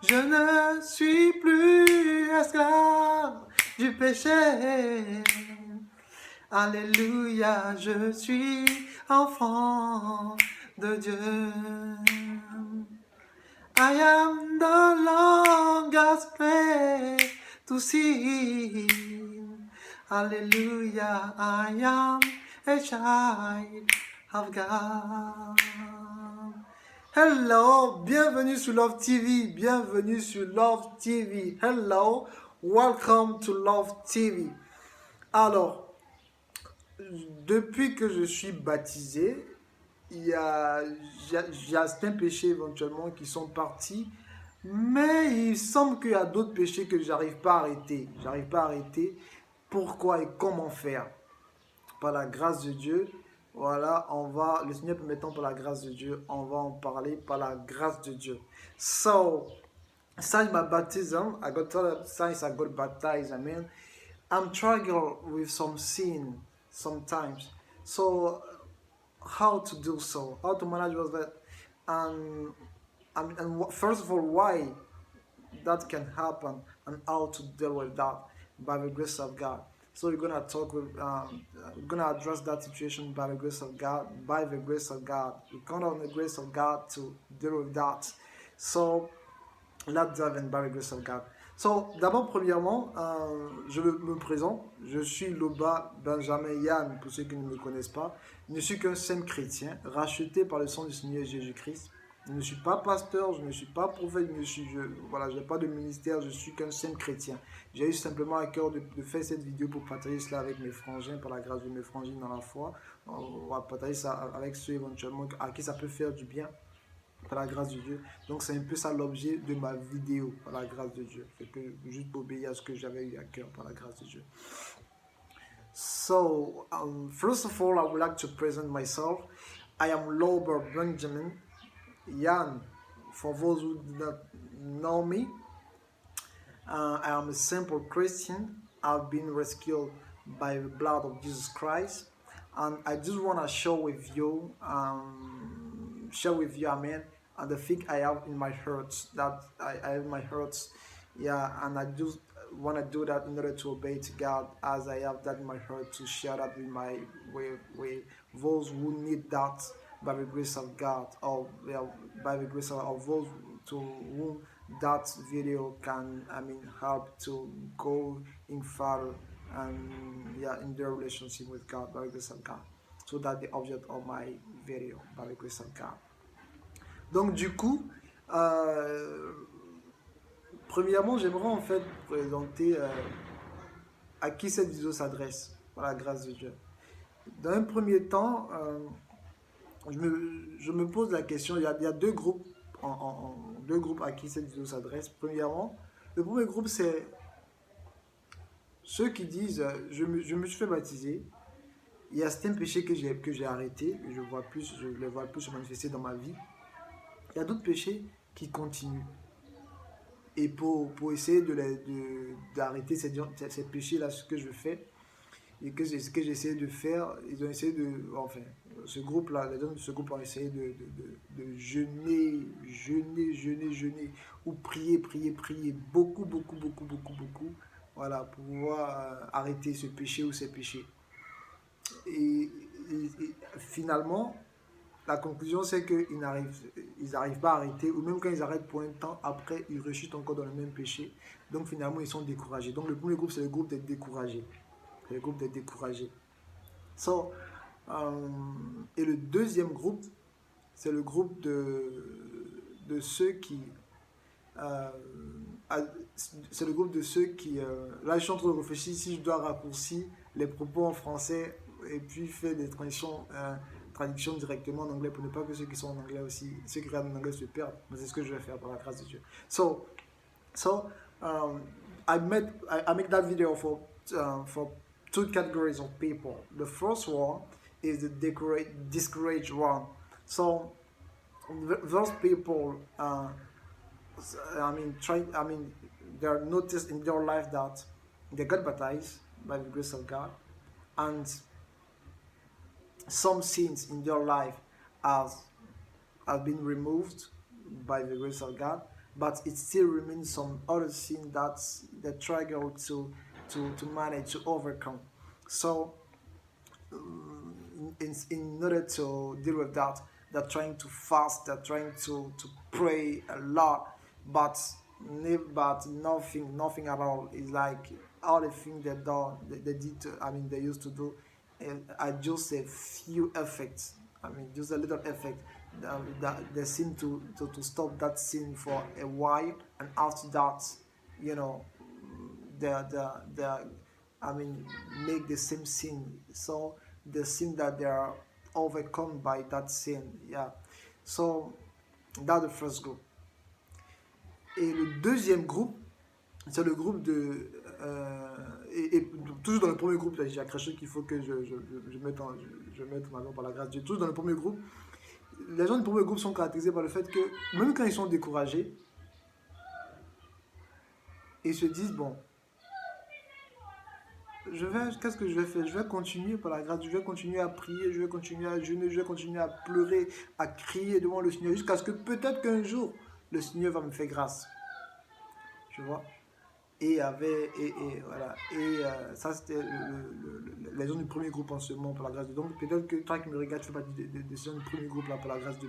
Je ne suis plus esclave du péché. Alléluia, je suis enfant de Dieu. I am no longer slave to sin. Alléluia, I am a child of God. Hello, bienvenue sur Love TV, bienvenue sur Love TV. Hello, welcome to Love TV. Alors, depuis que je suis baptisé, il y a certains péchés éventuellement qui sont partis, mais il semble qu'il y a d'autres péchés que j'arrive pas à arrêter. J'arrive pas à arrêter. Pourquoi et comment faire? Par la grâce de Dieu, voilà, le Seigneur permettant par la grâce de Dieu, on va en parler par la grâce de Dieu. So, since my baptism, since I got baptized, I'm struggling with some sin sometimes. So, how to do so? How to manage with that? And, first of all, why that can happen and how to deal with that by the grace of God. So we're gonna we're gonna address that situation by the grace of God. By the grace of God, we count on the grace of God to deal with that. So let's dive in by the grace of God. So, d'abord, premièrement, je me présente. Je suis Loba Benjamin Yann, pour ceux qui ne me connaissent pas. Je ne suis qu'un simple chrétien, racheté par le sang du Seigneur Jésus-Christ. Je ne suis pas pasteur, je ne suis pas prophète, je n'ai pas de ministère, je suis qu'un simple chrétien. J'ai eu simplement à cœur de faire cette vidéo pour partager cela avec mes frangins, par la grâce de mes frangines dans la foi. On va partager ça avec ceux éventuellement à qui ça peut faire du bien, par la grâce de Dieu. Donc c'est un peu ça l'objet de ma vidéo, par la grâce de Dieu. C'est que juste pour obéir à ce que j'avais eu à cœur, par la grâce de Dieu. So, first of all, I would like to present myself. I am Loba Benjamin Yann. For those who do not know me, I am a simple Christian. I've been rescued by the blood of Jesus Christ. And I just want to share with you, amen, and the thing I have in my heart, that I have in my heart, yeah, and I just want to do that in order to obey to God, as I have that in my heart, to share that with those who need that by the grace of God, or by the grace of those to whom that video can, help to go in further and in their relationship with God by the grace of God. So that's the object of my video, by the grace of God. Donc du coup, premièrement, j'aimerais en fait présenter à qui cette vidéo s'adresse, par la grâce de Dieu. Dans un premier temps, je me pose la question, il y a deux groupes, deux groupes à qui cette vidéo s'adresse. Premièrement, le premier groupe, c'est ceux qui disent je me suis fait baptiser, il y a certains péchés que j'ai arrêtés, je les vois plus se manifester dans ma vie. Il y a d'autres péchés qui continuent. Et pour essayer d'arrêter ces péchés-là, ce que je fais, et ce que j'essaie de faire, ils ont essayé ce groupe-là, les hommes de ce groupe ont essayé de jeûner, ou prier, beaucoup, voilà, pour pouvoir arrêter ce péché ou ces péchés. Et finalement, la conclusion, c'est qu'ils n'arrivent pas à arrêter, ou même quand ils arrêtent pour un temps, après, ils rechutent encore dans le même péché. Donc finalement, ils sont découragés. Donc le premier groupe, c'est le groupe des découragés. C'est le groupe des découragés. Et le deuxième groupe, c'est le groupe de ceux qui... c'est le groupe de ceux qui... là, je suis en train de réfléchir si je dois raccourcir les propos en français et puis faire des traductions directement en anglais pour ne pas que ceux qui sont en anglais aussi, ceux qui regardent en anglais se perdent. Mais c'est ce que je vais faire par la grâce de Dieu. I make that video for two categories of people. The first one is the discouraged one. So those people, they're noticed in their life that they got baptized by the grace of God, and some sins in their life have been removed by the grace of God, but it still remains some other sin that's the struggle to manage, to overcome. So in order to deal with that, they're trying to fast, they're trying to pray a lot, but nothing at all. It's like all the things they did, they used to do, are just a few effects. Just a little effect that they seem to stop that sin for a while, and after that, you know, they make the same sin. So the sin that they are overcome by that sin. Yeah. So that's the first group. Et le deuxième groupe, c'est le groupe de et toujours dans le premier groupe, j'ai craché qu'il faut que je mette en avant par la grâce de Dieu. Toujours dans le premier groupe, les gens du premier groupe sont caractérisés par le fait que même quand ils sont découragés, ils se disent bon, qu'est-ce que je vais faire? Je vais continuer par la grâce, je vais continuer à prier, je vais continuer à jeûner, je vais continuer à pleurer, à crier devant le Seigneur, jusqu'à ce que peut-être qu'un jour, le Seigneur va me faire grâce. Tu vois? Voilà. Ça, c'était les gens du premier groupe en ce moment, par la grâce de Dieu. Donc, peut-être que toi qui me regardes, tu fais partie des gens du premier groupe, là, par la grâce de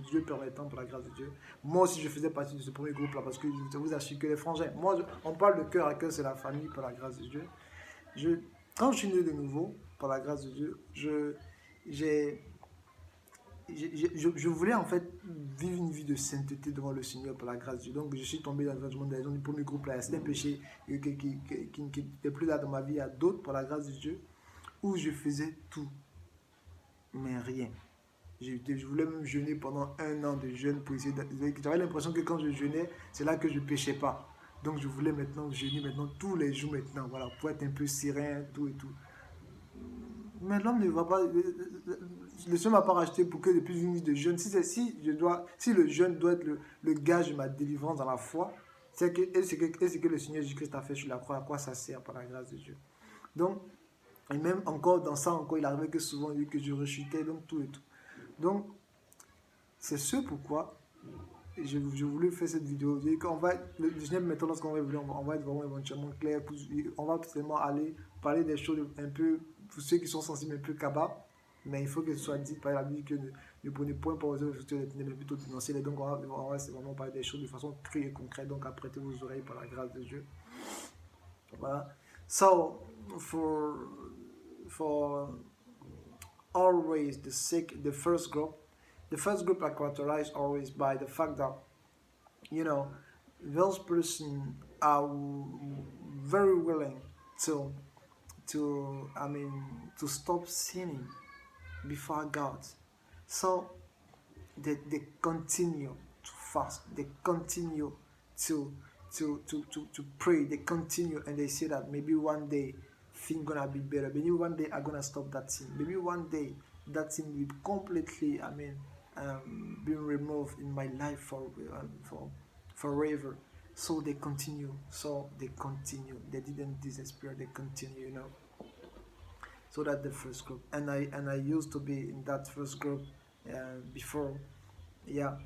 Dieu permettant, par la grâce de Dieu. Moi aussi, je faisais partie de ce premier groupe, là, parce que je vous assure que les frangins, on parle de cœur à cœur, c'est la famille, par la grâce de Dieu. Quand je suis né de nouveau, par la grâce de Dieu, je voulais en fait vivre une vie de sainteté devant le Seigneur par la grâce de Dieu. Donc je suis tombé dans les gens du premier groupe là. C'est un péché qui n'était plus là dans ma vie. Il y a d'autres par la grâce de Dieu où je faisais tout, mais rien. Je voulais même jeûner pendant 1 an de jeûne pour essayer. J'avais l'impression que quand je jeûnais, c'est là que je ne péchais pas. Donc je voulais maintenant jeûner tous les jours maintenant, voilà, pour être un peu serein, tout et tout. Mais l'homme ne va pas. Le Seigneur m'a pas racheté pour que depuis une vie de jeûne. Si le jeûne doit être le gage de ma délivrance dans la foi, c'est que le Seigneur Jésus-Christ a fait sur la croix, à quoi ça sert par la grâce de Dieu. Donc, et même encore dans ça, il arrivait que souvent que je rechutais, donc tout et tout. Donc, c'est ce pourquoi je voulais faire cette vidéo. Le Seigneur, maintenant, lorsqu'on va évoluer, on va être vraiment éventuellement clair. On va seulement aller parler des choses un peu, pour ceux qui sont sensibles, un peu cabas. Mais il faut que ce soit dit par la Bible que ne prenez point pour vos œuvres, mais plutôt dénoncer. Et donc, on va vraiment parler des choses de façon crue et concrète. Donc, apprêtez vos oreilles par la grâce de Dieu. Voilà. So, for always the first group are characterized always by the fact that, those persons are very willing to stop sinning before God. So they continue to fast, they continue to pray, they continue, and they say that maybe one day things gonna be better, maybe one day I'm gonna stop that sin, maybe one day that sin will completely be removed in my life for forever. So they continue, they didn't despair, they continue, So that's the first group, and I used to be in that first group before, yeah,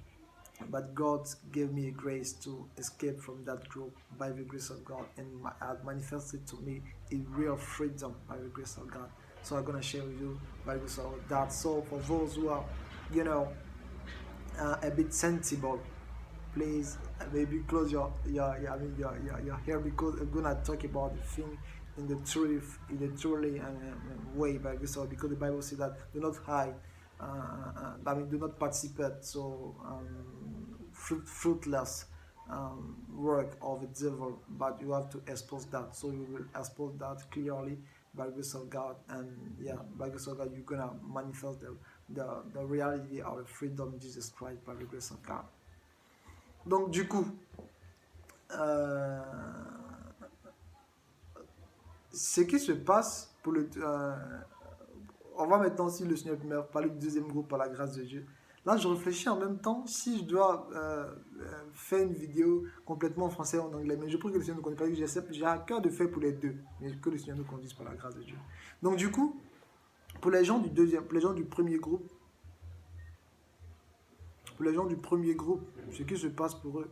but God gave me a grace to escape from that group by the grace of God, and had manifested to me a real freedom by the grace of God. So I'm gonna share with you by the grace of that. So for those who are, a bit sensible, please maybe close your hair, because I'm gonna talk about the thing in the truly way by grace of, because the Bible says that do not hide, do not participate so fruitless work of the devil, but you have to expose that. So you will expose that clearly by grace of God, and by grace of God you're gonna manifest the reality of the freedom of Jesus Christ by the grace of God. Donc du coup, ce qui se passe pour on va maintenant, si le Seigneur peut parler du deuxième groupe par la grâce de Dieu. Là, je réfléchis en même temps si je dois faire une vidéo complètement en français ou en anglais. Mais je prie que le Seigneur nous conduise, parce que j'ai à cœur de faire pour les deux, mais que le Seigneur nous conduise par la grâce de Dieu. Donc du coup, pour les gens du premier groupe, ce qui se passe pour eux,